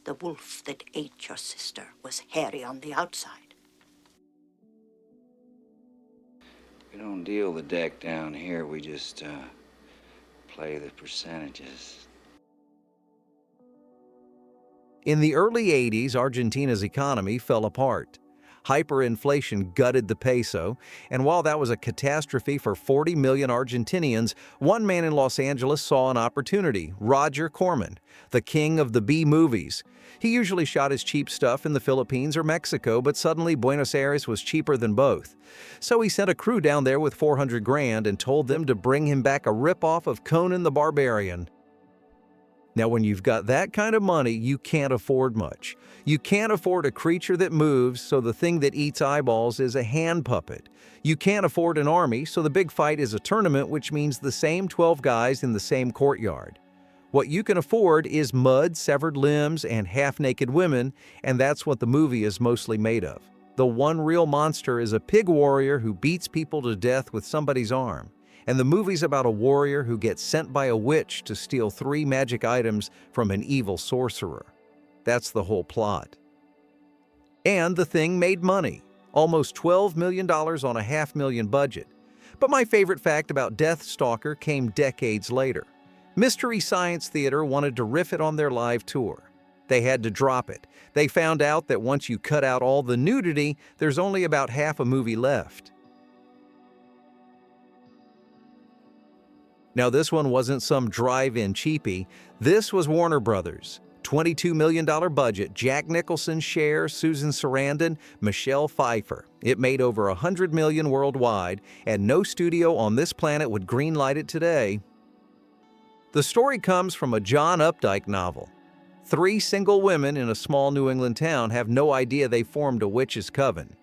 The wolf that ate your sister was hairy on the outside. We don't deal the deck down here. We just play the percentages. In the early 80s, Argentina's economy fell apart. Hyperinflation gutted the peso, and while that was a catastrophe for 40 million Argentinians, one man in Los Angeles saw an opportunity: Roger Corman, the king of the B-movies. He usually shot his cheap stuff in the Philippines or Mexico, but suddenly Buenos Aires was cheaper than both. So he sent a crew down there with 400 grand and told them to bring him back a ripoff of Conan the Barbarian. Now, when you've got that kind of money, you can't afford much. You can't afford a creature that moves, so the thing that eats eyeballs is a hand puppet. You can't afford an army, so the big fight is a tournament, which means the same 12 guys in the same courtyard. What you can afford is mud, severed limbs, and half-naked women, and that's what the movie is mostly made of. The one real monster is a pig warrior who beats people to death with somebody's arm. And the movie's about a warrior who gets sent by a witch to steal 3 magic items from an evil sorcerer. That's the whole plot. And the thing made money, almost $12 million on a $500,000 budget. But my favorite fact about Deathstalker came decades later. Mystery Science Theater wanted to riff it on their live tour. They had to drop it. They found out that once you cut out all the nudity, there's only about half a movie left. Now, this one wasn't some drive-in cheapie. This was Warner Brothers. $22 million budget, Jack Nicholson, Cher, Susan Sarandon, Michelle Pfeiffer. It made over $100 million worldwide, and no studio on this planet would greenlight it today. The story comes from a John Updike novel. 3 single women in a small New England town have no idea they formed a witch's coven.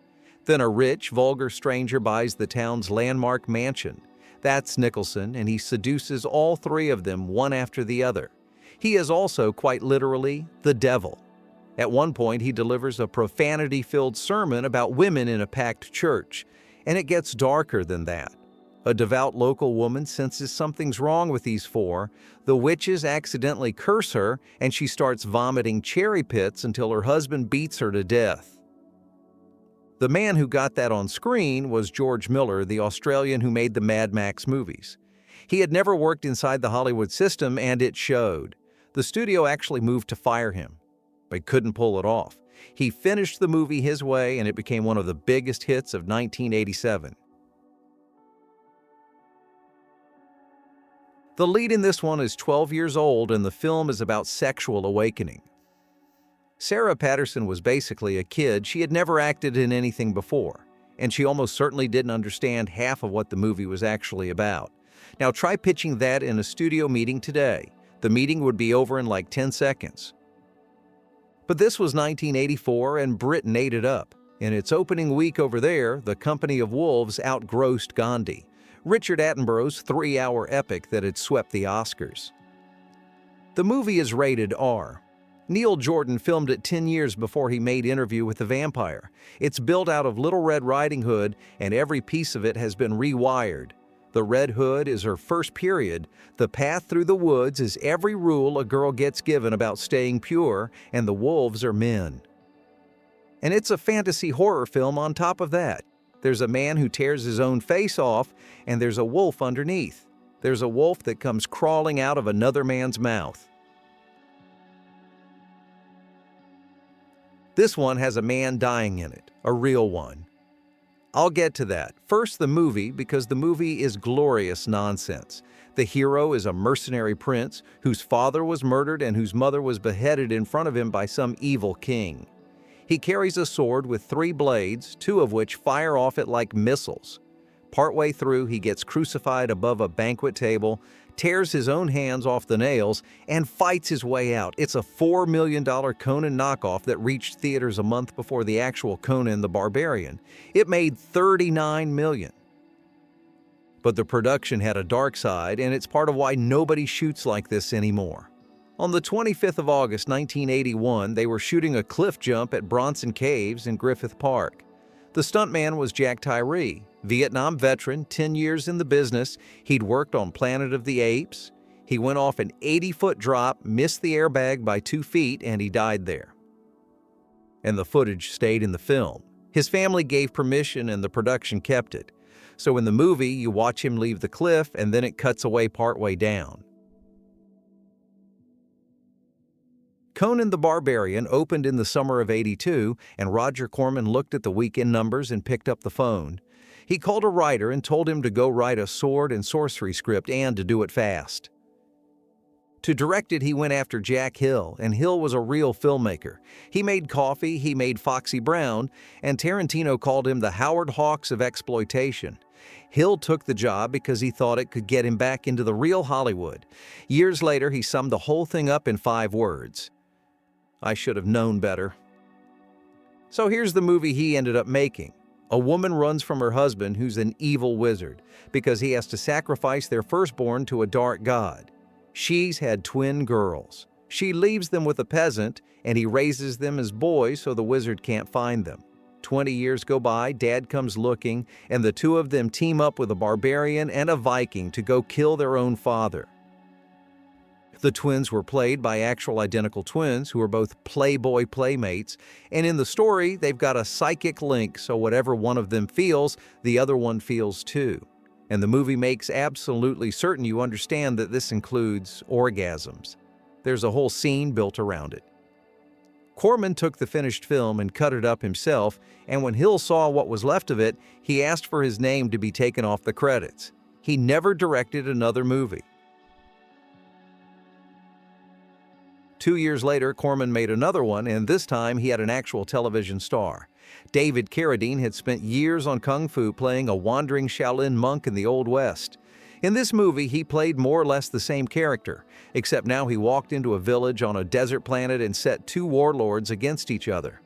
Then a rich, vulgar stranger buys the town's landmark mansion. That's Nicholson, and he seduces all 3 of them one after the other. He is also, quite literally, the devil. At one point, he delivers a profanity-filled sermon about women in a packed church, and it gets darker than that. A devout local woman senses something's wrong with these 4. The witches accidentally curse her, and she starts vomiting cherry pits until her husband beats her to death. The man who got that on screen was George Miller, the Australian who made the Mad Max movies. He had never worked inside the Hollywood system, and it showed. The studio actually moved to fire him, but couldn't pull it off. He finished the movie his way, and it became one of the biggest hits of 1987. The lead in this one is 12 years old, and the film is about sexual awakening. Sarah Patterson was basically a kid. She had never acted in anything before, and she almost certainly didn't understand half of what the movie was actually about. Now try pitching that in a studio meeting today. The meeting would be over in like 10 seconds. But this was 1984, and Britain ate it up. In its opening week over there, The Company of Wolves outgrossed Gandhi, Richard Attenborough's 3-hour epic that had swept the Oscars. The movie is rated R. Neil Jordan filmed it 10 years before he made Interview with the Vampire. It's built out of Little Red Riding Hood, and every piece of it has been rewired. The Red Hood is her first period. The path through the woods is every rule a girl gets given about staying pure, and the wolves are men. And it's a fantasy horror film on top of that. There's a man who tears his own face off, and there's a wolf underneath. There's a wolf that comes crawling out of another man's mouth. This one has a man dying in it, a real one. I'll get to that. First, the movie, because the movie is glorious nonsense. The hero is a mercenary prince whose father was murdered and whose mother was beheaded in front of him by some evil king. He carries a sword with 3 blades, 2 of which fire off it like missiles. Partway through, he gets crucified above a banquet table, tears his own hands off the nails, and fights his way out. It's a $4 million Conan knockoff that reached theaters a month before the actual Conan the Barbarian. It made $39 million. But the production had a dark side, and it's part of why nobody shoots like this anymore. On the 25th of August, 1981, they were shooting a cliff jump at Bronson Caves in Griffith Park. The stuntman was Jack Tyree, Vietnam veteran, 10 years in the business. He'd worked on Planet of the Apes. He went off an 80-foot drop, missed the airbag by 2 feet, and he died there. And the footage stayed in the film. His family gave permission and the production kept it. So in the movie, you watch him leave the cliff and then it cuts away partway down. Conan the Barbarian opened in the summer of '82, and Roger Corman looked at the weekend numbers and picked up the phone. He called a writer and told him to go write a sword and sorcery script and to do it fast. To direct it, he went after Jack Hill, and Hill was a real filmmaker. He made Coffee, he made Foxy Brown, and Tarantino called him the Howard Hawks of exploitation. Hill took the job because he thought it could get him back into the real Hollywood. Years later, he summed the whole thing up in 5 words. I should have known better. So here's the movie he ended up making. A woman runs from her husband, who's an evil wizard, because he has to sacrifice their firstborn to a dark god. She's had twin girls. She leaves them with a peasant, and he raises them as boys so the wizard can't find them. 20 years go by, Dad comes looking, and the two of them team up with a barbarian and a Viking to go kill their own father. The twins were played by actual identical twins who are both Playboy playmates, and in the story, they've got a psychic link, so whatever one of them feels, the other one feels too. And the movie makes absolutely certain you understand that this includes orgasms. There's a whole scene built around it. Corman took the finished film and cut it up himself, and when Hill saw what was left of it, he asked for his name to be taken off the credits. He never directed another movie. 2 years later, Corman made another one, and this time he had an actual television star. David Carradine had spent years on Kung Fu playing a wandering Shaolin monk in the Old West. In this movie, he played more or less the same character, except now he walked into a village on a desert planet and set 2 warlords against each other.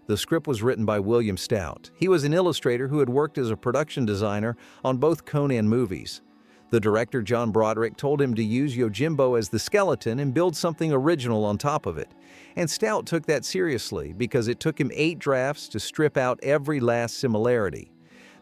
The script was written by William Stout. He was an illustrator who had worked as a production designer on both Conan movies. The director, John Broderick, told him to use Yojimbo as the skeleton and build something original on top of it. And Stout took that seriously because it took him 8 drafts to strip out every last similarity.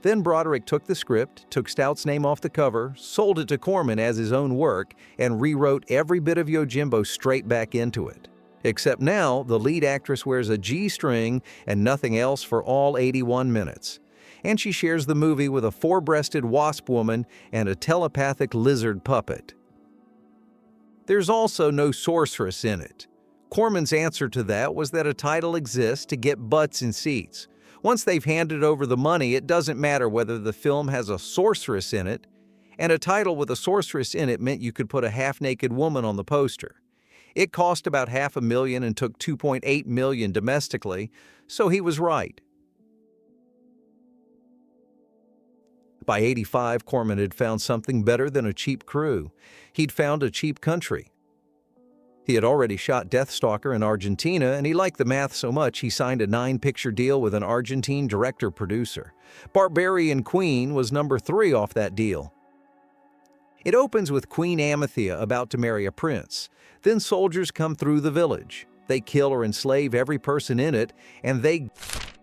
Then Broderick took the script, took Stout's name off the cover, sold it to Corman as his own work, and rewrote every bit of Yojimbo straight back into it. Except now, the lead actress wears a G-string and nothing else for all 81 minutes. And she shares the movie with a 4-breasted wasp woman and a telepathic lizard puppet. There's also no sorceress in it. Corman's answer to that was that a title exists to get butts in seats. Once they've handed over the money, it doesn't matter whether the film has a sorceress in it, and a title with a sorceress in it meant you could put a half-naked woman on the poster. It cost about $500,000 and took $2.8 million domestically, so he was right. By '85, Corman had found something better than a cheap crew. He'd found a cheap country. He had already shot Deathstalker in Argentina, and he liked the math so much he signed a 9-picture deal with an Argentine director-producer. Barbarian Queen was number 3 off that deal. It opens with Queen Amethea about to marry a prince. Then soldiers come through the village. They kill or enslave every person in it, and they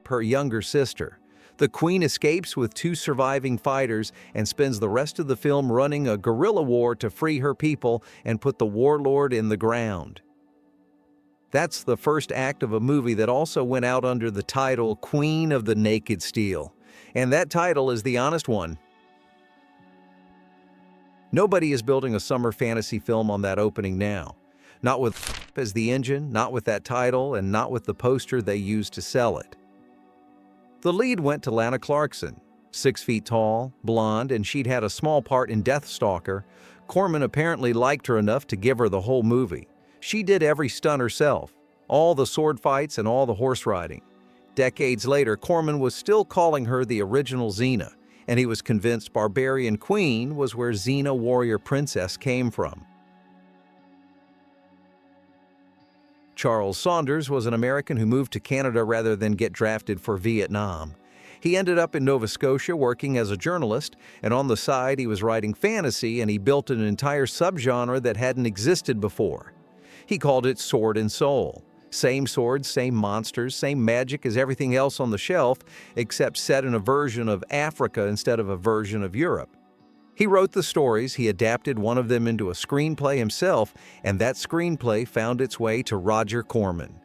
her younger sister. The queen escapes with 2 surviving fighters and spends the rest of the film running a guerrilla war to free her people and put the warlord in the ground. That's the first act of a movie that also went out under the title Queen of the Naked Steel. And that title is the honest one. Nobody is building a summer fantasy film on that opening now. Not with as the engine, not with that title, and not with the poster they used to sell it. The lead went to Lana Clarkson, 6 feet tall, blonde, and she'd had a small part in Deathstalker. Corman apparently liked her enough to give her the whole movie. She did every stunt herself, all the sword fights and all the horse riding. Decades later, Corman was still calling her the original Xena, and he was convinced Barbarian Queen was where Xena Warrior Princess came from. Charles Saunders was an American who moved to Canada rather than get drafted for Vietnam. He ended up in Nova Scotia working as a journalist, and on the side he was writing fantasy, and he built an entire subgenre that hadn't existed before. He called it Sword and Soul. Same swords, same monsters, same magic as everything else on the shelf, except set in a version of Africa instead of a version of Europe. He wrote the stories, he adapted one of them into a screenplay himself, and that screenplay found its way to Roger Corman.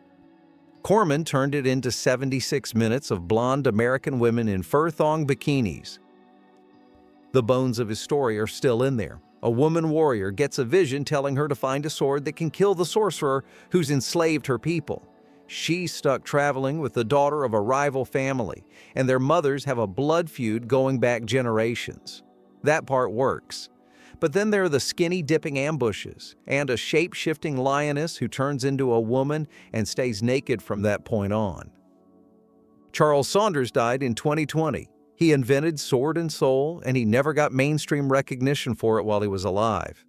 Corman turned it into 76 minutes of blonde American women in fur-thong bikinis. The bones of his story are still in there. A woman warrior gets a vision telling her to find a sword that can kill the sorcerer who's enslaved her people. She's stuck traveling with the daughter of a rival family, and their mothers have a blood feud going back generations. That part works. But then there are the skinny-dipping ambushes, and a shape-shifting lioness who turns into a woman and stays naked from that point on. Charles Saunders died in 2020. He invented Sword and Soul, and he never got mainstream recognition for it while he was alive.